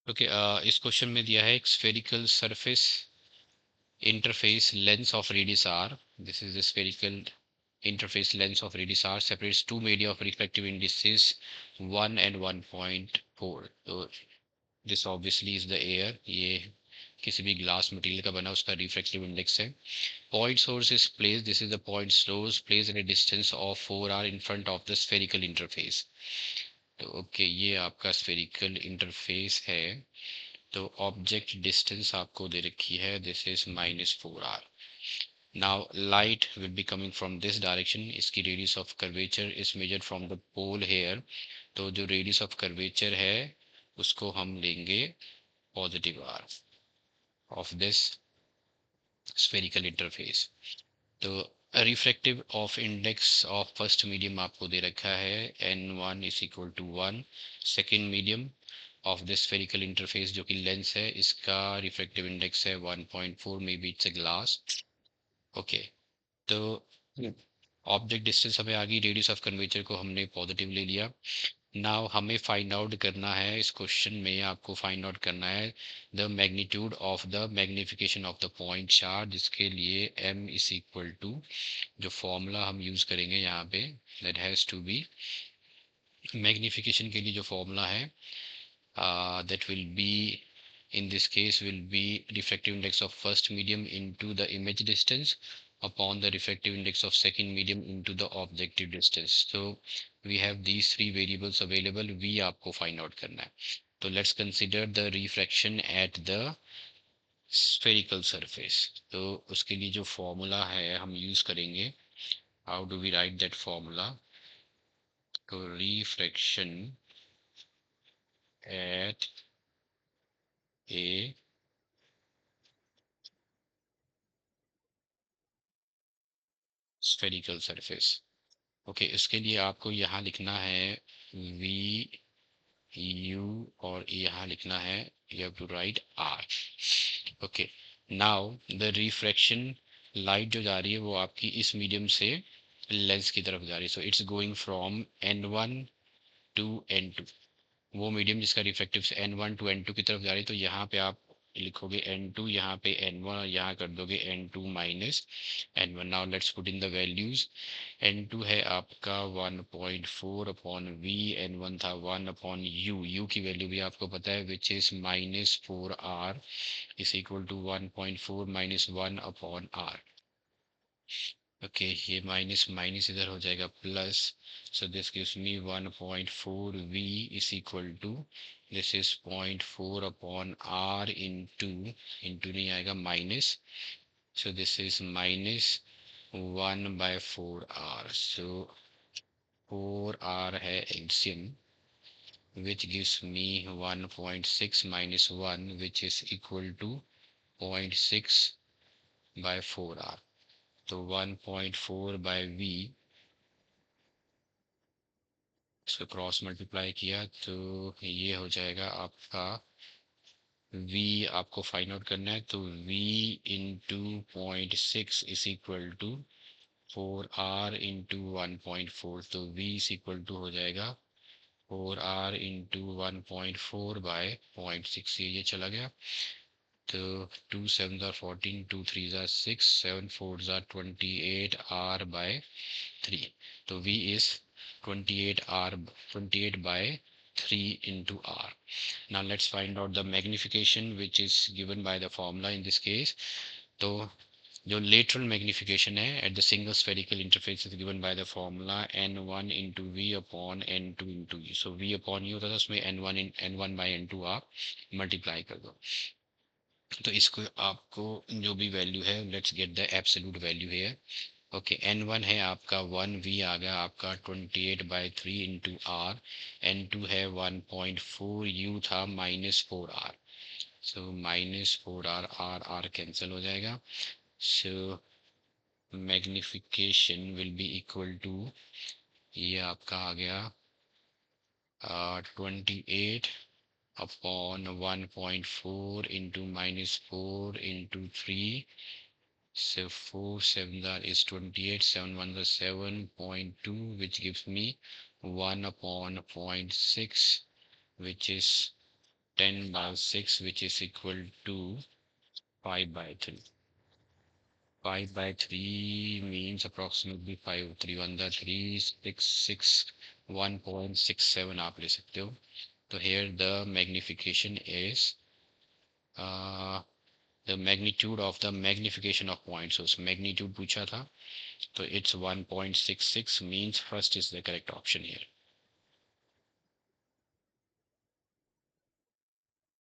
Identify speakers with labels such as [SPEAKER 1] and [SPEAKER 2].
[SPEAKER 1] Okay, इस question में दिया है एक spherical surface interface lengths of radius r. This is the spherical interface lengths of radius r separates two media of refractive indices 1 and 1.4. So this obviously is the air. ये किसी भी glass material का बना उसका refractive index है. Point source is placed. This is the point source placed at a distance of 4r in front of the spherical interface. तो okay, ये आपका स्फेरिकल इंटरफेस है. तो ऑब्जेक्ट डिस्टेंस आपको दे रखी है, this is -4r. Now light will be coming from this direction. इसकी radius of curvature is measured from the pole here. तो जो रेडियस ऑफ कर्वेचर है उसको हम लेंगे +r of this spherical interface. तो refractive of index of first medium आपको दे रखा है n1 is equal to 1. Second medium of this spherical interface जो कि लेंस है, इसका रिफ्रैक्टिव इंडेक्स है 1.4. Maybe it's a glass. Okay, तो ऑब्जेक्ट डिस्टेंस हमें आ गई, रेडियस ऑफ कर्वेचर को हमने पॉजिटिव ले लिया. नाउ हमें फाइंड आउट करना है, इस क्वेश्चन में आपको फाइंड आउट करना है the magnitude of the magnification of the point charge, जिसके लिए m इज इक्वल टू, जो फॉर्मूला हम यूज करेंगे यहाँ पे, that has to be, magnification के लिए जो फॉर्मूला है that will be, in this case will be refractive index of first medium into the image distance upon the refractive index of second medium into the objective distance. So we have these three variables available. V आपको find out करना है. तो let's consider the refraction at the spherical surface. तो उसके लिए जो formula है हम use करेंगे. How do we write that formula? तो refraction at a spherical surface. Okay, इसके लिए आपको यहाँ लिखना है वी यू और यहाँ लिखना है, you have to write R. Okay, now the refraction, light जो जा रही है वो आपकी इस मीडियम से लेंस की तरफ जा रही है. So it's going from n1 to n2. वो मीडियम जिसका रिफ्रैक्टिव से n1 टू n2 की तरफ जा रही है. तो यहाँ पे आप लिखोगे n2, यहाँ पे n1 और यहाँ कर दोगे n2 minus n1. Now let's put in the values. n2 है आपका 1.4 अपॉन v, n1 था 1 अपॉन u की वैल्यू भी आपको पता है which is -4r is equal to 1.4 minus 1 upon r. Okay, ये माइनस माइनस इधर हो जाएगा plus. So this gives me 1.4 v is equal to, this is 0.4 upon r into नहीं आएगा minus. So this is -1/4r. So 4r है LCM, which gives me 1.6 minus 1, which is equal to 0.6/4r. तो 1.4 bye v, इसको cross multiply किया तो ये हो जाएगा आपका, v आपको फाइंड आउट करना है. तो v into 0.6 is equal to 4r into 1.4. तो v इज इक्वल टू हो जाएगा 4r इंटू 1.4 बाय 0.6. ये चला गया. तो 2 7 14, 2 3 6, 7 4 28 r by 3. तो v is 28 by 3 into r. Now let's find out the magnification which is given by the formula in this case. तो जो lateral magnification है at the single spherical interface is given by the formula n1 into v upon n2 into u. So v upon u होता था, उसमें n1 by n2 आप multiply कर दो. तो इसको आपको जो भी वैल्यू है, let's get the absolute value है. ओके, n1 है आपका 1, v आ गया आपका 28/3 इंटू आर. n2 है 1.4, u था -4r. सो -4r, r कैंसिल हो जाएगा. So magnification will be equal to, ये आपका आ गया 28 upon 1.4 into -4 into 3. So 4 7 is 28, 7 1 is 7.2, which gives me 1 upon 0.6, which is 10 by 6, which is equal to 5 by 3. 5 by 3 means approximately 5, 3 1 the 3 6 6 1.67 आप ले सकते हो. So here the magnification is the magnitude of the magnification of points. So magnitude पूछा था, so it's 1.66 means first is the correct option here.